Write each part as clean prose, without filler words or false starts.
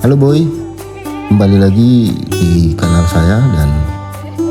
Halo Boy, kembali lagi di kanal saya dan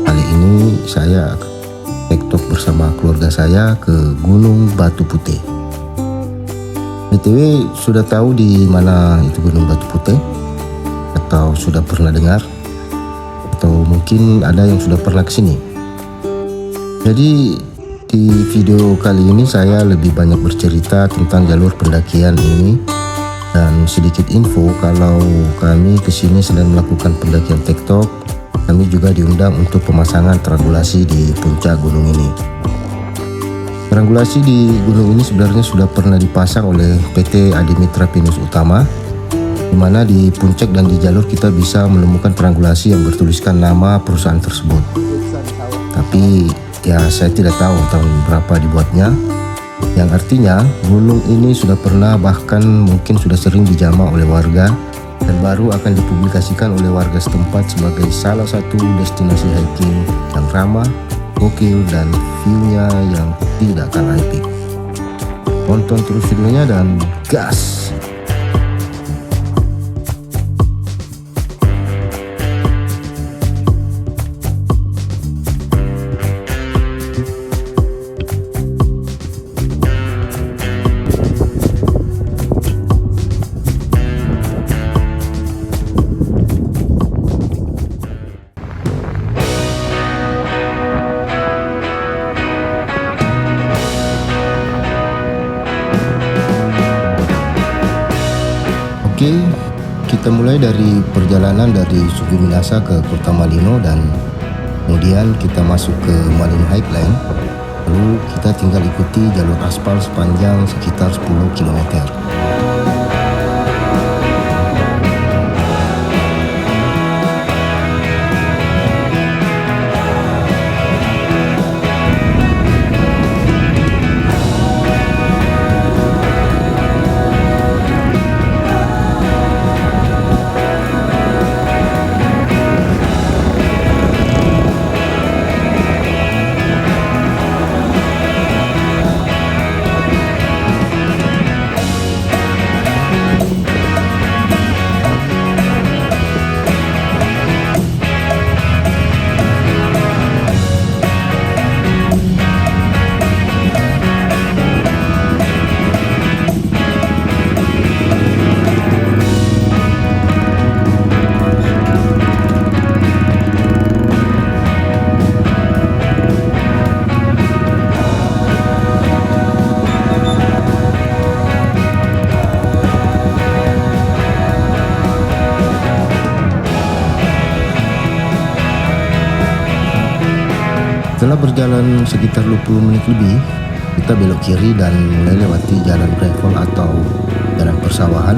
kali ini saya tektok bersama keluarga saya ke Gunung Batu Putih. BTW sudah tahu di mana itu Gunung Batu Putih? Atau sudah pernah dengar? Atau mungkin ada yang sudah pernah kesini? Jadi di video kali ini saya lebih banyak bercerita tentang jalur pendakian ini dan sedikit info kalau kami kesini selain melakukan pendakian tektok, kami juga diundang untuk pemasangan triangulasi di puncak gunung ini. Triangulasi di gunung ini sebenarnya sudah pernah dipasang oleh PT Adimitra Pinus Utama, di mana di puncak dan di jalur kita bisa menemukan triangulasi yang bertuliskan nama perusahaan tersebut. Tapi ya saya tidak tahu tahun berapa dibuatnya, yang artinya gunung ini sudah pernah bahkan mungkin sudah sering dijamah oleh warga dan baru akan dipublikasikan oleh warga setempat sebagai salah satu destinasi hiking yang ramah, gokil dan view-nya yang tidak kalah epic. Tonton terus videonya dan gas! Oke, kita mulai dari perjalanan dari Suku Minasa ke Kota Malino dan kemudian kita masuk ke Malino Highline. Lalu kita tinggal ikuti jalur aspal sepanjang sekitar 10 km. Setelah berjalan sekitar 20 menit lebih, kita belok kiri dan mulai lewati jalan gravel atau jalan persawahan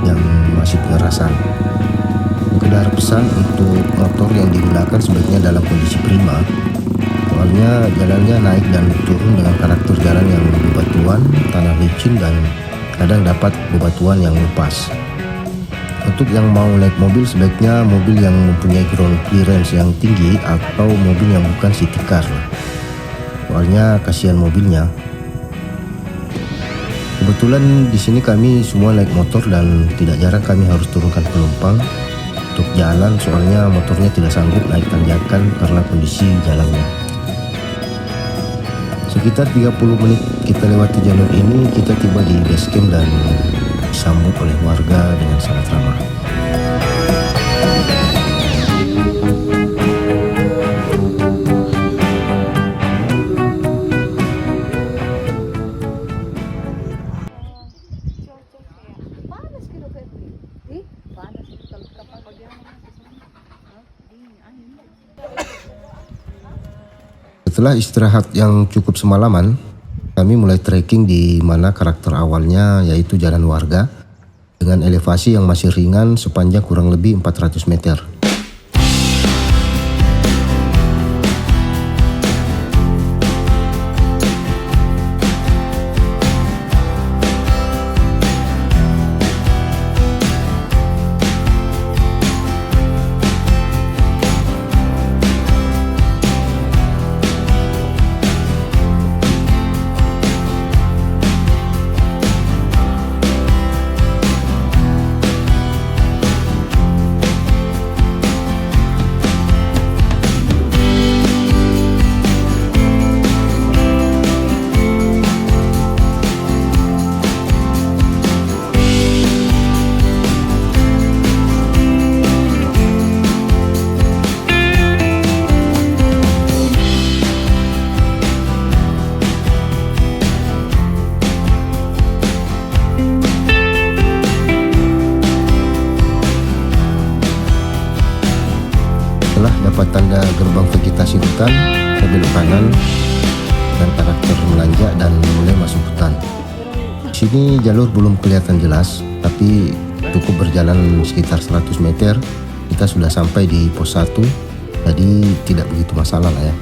yang masih pengerasan. Sekedar pesan untuk motor yang digunakan sebaiknya dalam kondisi prima, soalnya jalannya naik dan turun dengan karakter jalan yang bebatuan, tanah licin dan kadang dapat bebatuan yang lepas. Untuk yang mau naik mobil sebaiknya mobil yang mempunyai ground clearance yang tinggi atau mobil yang bukan city car, soalnya kasihan mobilnya. Kebetulan di sini kami semua naik motor dan tidak jarang kami harus turunkan penumpang untuk jalan, soalnya motornya tidak sanggup naik tanjakan karena kondisi jalannya. Sekitar 30 menit kita lewati jalur ini, kita tiba di base camp dan disambut oleh warga dengan sangat ramah. Setelah istirahat yang cukup semalaman, kami mulai trekking di mana karakter awalnya yaitu jalan warga dengan elevasi yang masih ringan sepanjang kurang lebih 400 meter. tanda gerbang vegetasi hutan, saya belok kanan dan karakter menanjak dan mulai masuk hutan. Di sini jalur belum kelihatan jelas, tapi cukup berjalan sekitar 100 meter kita sudah sampai di pos 1, jadi tidak begitu masalah lah ya.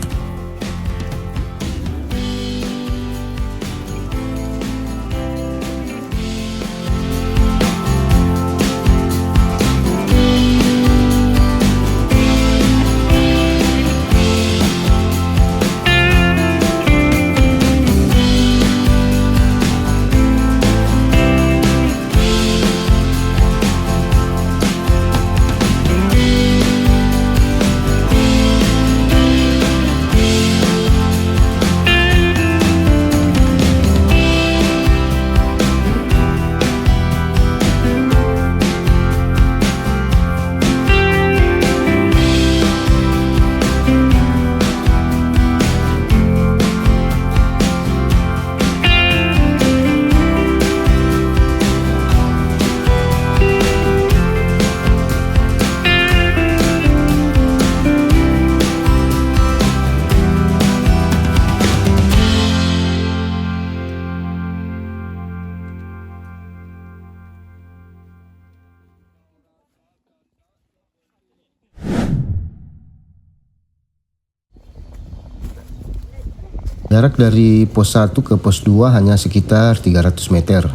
Jarak dari pos 1 ke pos 2 hanya sekitar 300 meter.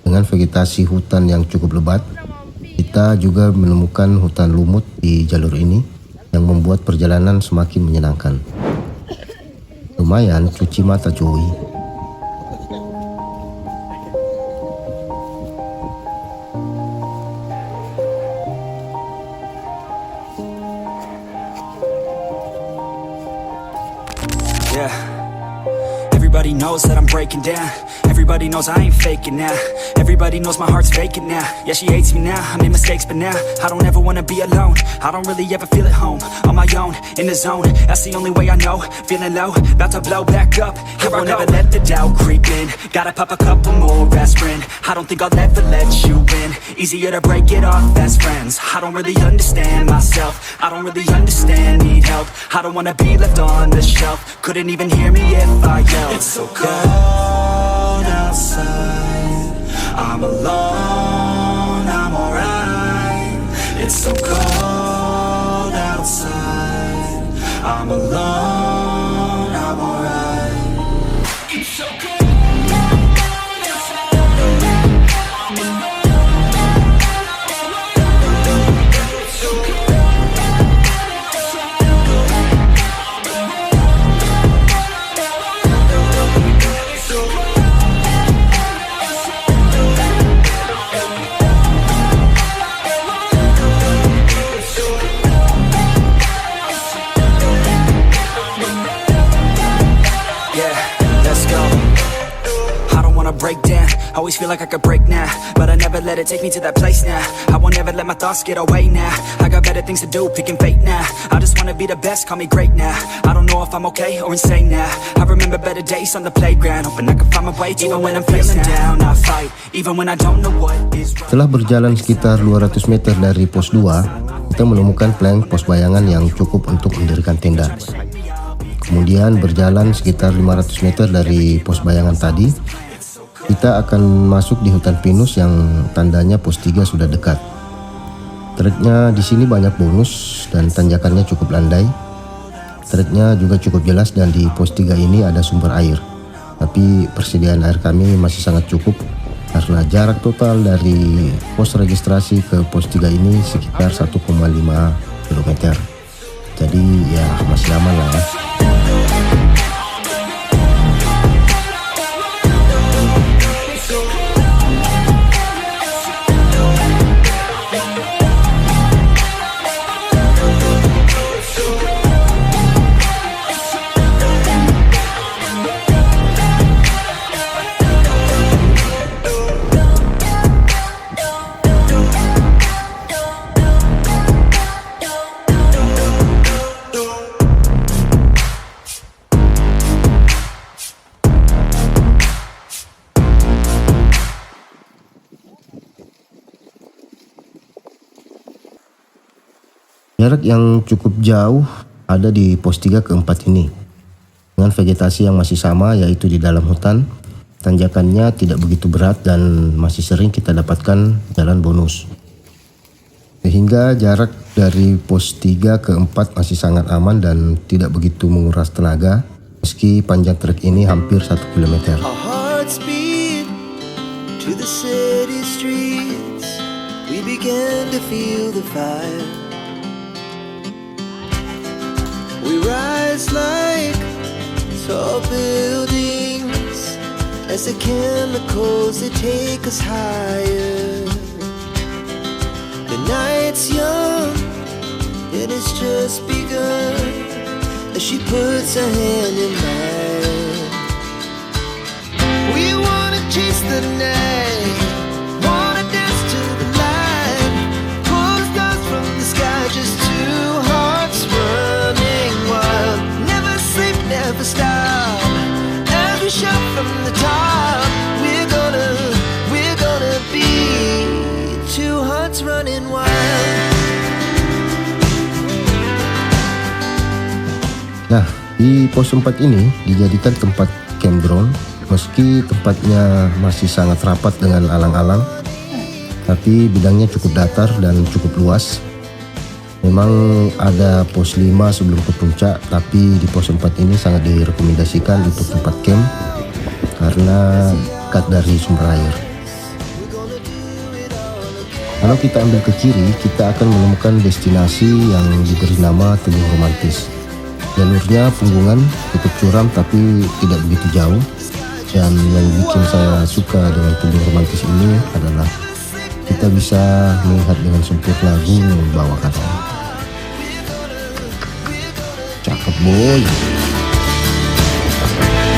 Dengan vegetasi hutan yang cukup lebat, kita juga menemukan hutan lumut di jalur ini yang membuat perjalanan semakin menyenangkan. Lumayan cuci mata cuy. Yeah. Everybody knows that I'm breaking down. Everybody knows I ain't faking now. Everybody knows my heart's vacant now. Yeah, she hates me now, I made mistakes but now I don't ever wanna be alone. I don't really ever feel at home. On my own, in the zone, that's the only way I know. Feeling low, about to blow back up. Here I won't ever let the doubt creep in. Gotta pop a couple more aspirin. I don't think I'll ever let you in. Easier to break it off best friends. I don't really understand myself. I don't really understand, need help. I don't wanna be left on the shelf. Couldn't even hear me if I yelled. It's so cold outside, I'm alone, I'm alright. It's so cold outside, I'm alone, I'm alright. It's so cold. Break down, always feel like I could break now, but I never let it take me to that place now. I won't ever let my thoughts get away now. I got better things to do, picking fate now. I just wanna be the best, call me great now. I don't know if I'm okay or insane now. I remember better days on the playground, hoping I can find my way even when I'm feeling down. I fight, even when I don't know what is right. Setelah berjalan sekitar 200 meter dari pos 2, kita menemukan plank pos bayangan yang cukup untuk mendirikan tenda. Kemudian berjalan sekitar 500 meter dari pos bayangan tadi, kita akan masuk di hutan pinus yang tandanya pos 3 sudah dekat. Treknya di sini banyak bonus dan tanjakannya cukup landai. Treknya juga cukup jelas dan di pos 3 ini ada sumber air. Tapi persediaan air kami masih sangat cukup karena jarak total dari pos registrasi ke pos 3 ini sekitar 1,5 km. Jadi ya masih aman lah ya. Jarak yang cukup jauh ada di pos 3 ke 4 ini. Dengan vegetasi yang masih sama, yaitu di dalam hutan, tanjakannya tidak begitu berat dan masih sering kita dapatkan jalan bonus. Sehingga jarak dari pos 3 ke 4 masih sangat aman dan tidak begitu menguras tenaga, meski panjang trek ini hampir 1 km. Our hearts beat to the city streets. We began to feel the fire. We rise like tall buildings as the chemicals they take us higher. The night's young and it's just begun as she puts her hand in mine. We wanna chase the night, wanna dance to the light, pull the stars from the sky, just two hearts running wild. Never sleep, never stop, every shot from the top. We're gonna be two hearts running wild. Nah, di pos 4 ini dijadikan tempat campground. Meski tempatnya masih sangat rapat dengan alang-alang, tapi bidangnya cukup datar dan cukup luas. Memang ada pos 5 sebelum ke puncak, tapi di pos 4 ini sangat direkomendasikan untuk tempat camp karena dekat dari sumber air. Kalau kita ambil ke kiri, kita akan menemukan destinasi yang diberi nama Telung Romantis. Jalurnya punggungan, cukup curam tapi tidak begitu jauh. Dan yang bikin saya suka dengan Telung Romantis ini adalah kita bisa melihat dengan sempurna gunung bawah kata. Cakep boy.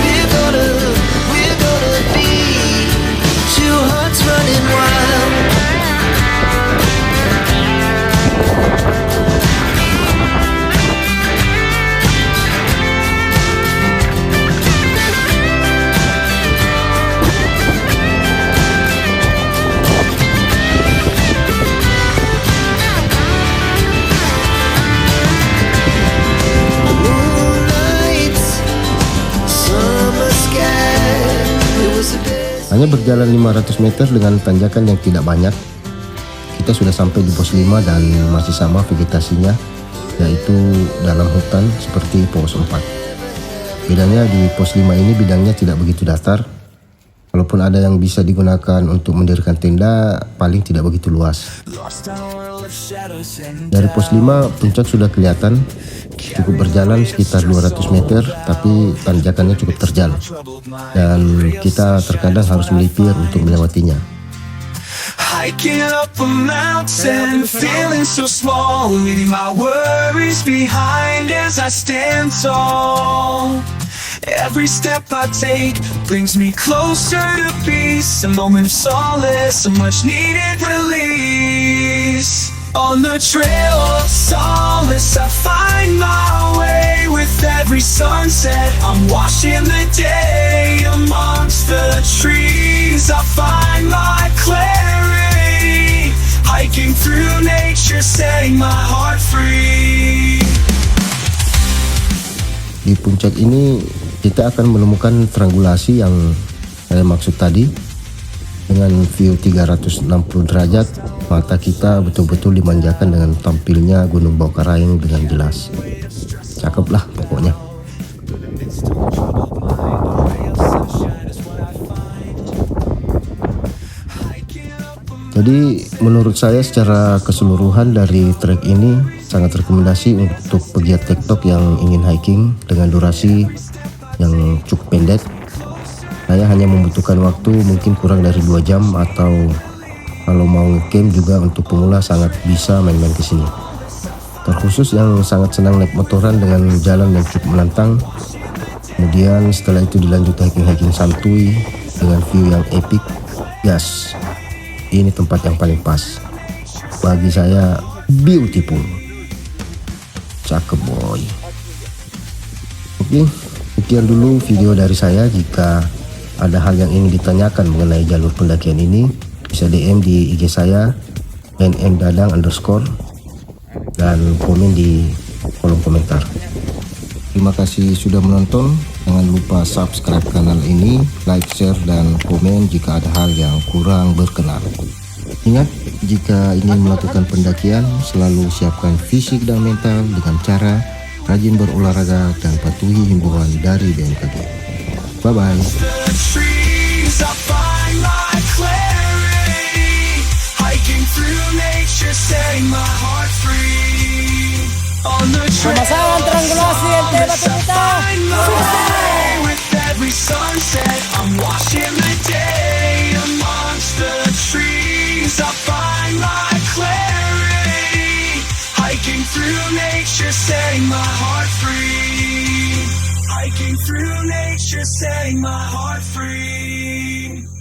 We're gonna be two hearts running wild. Hanya berjalan 500 meter dengan tanjakan yang tidak banyak, kita sudah sampai di pos 5 dan masih sama vegetasinya, yaitu dalam hutan seperti pos 4. Bedanya di pos 5 ini bidangnya tidak begitu datar. Kalaupun ada yang bisa digunakan untuk mendirikan tenda, paling tidak begitu luas. Dari pos 5 puncak sudah kelihatan. Cukup berjalan sekitar 200 meter, tapi tanjakannya cukup terjal dan kita terkadang harus melipir untuk melewatinya. Hiking up a mountain, feeling so small, leaving my worries behind as I stand tall. Every step I take brings me closer to peace, a moment of solace, a much needed release. On the trail of solace I find my way. With every sunset I'm watching the day. Amongst the trees I find my clarity. Hiking through nature, setting my heart free. Di puncak ini kita akan menemukan triangulasi yang saya maksud tadi. Dengan view 360 derajat, mata kita betul-betul dimanjakan dengan tampilnya Gunung Bawakaraeng dengan jelas. Cakep lah pokoknya. Jadi menurut saya secara keseluruhan dari trek ini sangat rekomendasi untuk pegiat TikTok yang ingin hiking dengan durasi yang cukup pendek. Saya hanya membutuhkan waktu mungkin kurang dari 2 jam, atau kalau mau camp juga untuk pemula sangat bisa main-main ke sini. Terkhusus yang sangat senang naik motoran dengan jalan yang cukup menantang. Kemudian setelah itu dilanjut hiking santuy dengan view yang epic. Yes, ini tempat yang paling pas. Bagi saya beautiful. Cakep boy. Oke, sekian dulu video dari saya. Jika ada hal yang ingin ditanyakan mengenai jalur pendakian ini, bisa DM di IG saya @nndadang_ dan komen di kolom komentar. Terima kasih sudah menonton. Jangan lupa subscribe kanal ini, like, share, dan komen jika ada hal yang kurang berkenan. Ingat, jika ingin melakukan pendakian, selalu siapkan fisik dan mental dengan cara rajin berolahraga dan patuhi himbauan dari BMKG. Bye-bye. The trees, I find my clarity. Hiking through nature, setting my heart free. On the Pemasangan triangulasi LT Batu Hitam. trail, with every sunset, I'm watching the day. Amongst the trees, I find my clarity. Hiking through nature, setting my heart free. Hiking through nature, setting my heart free.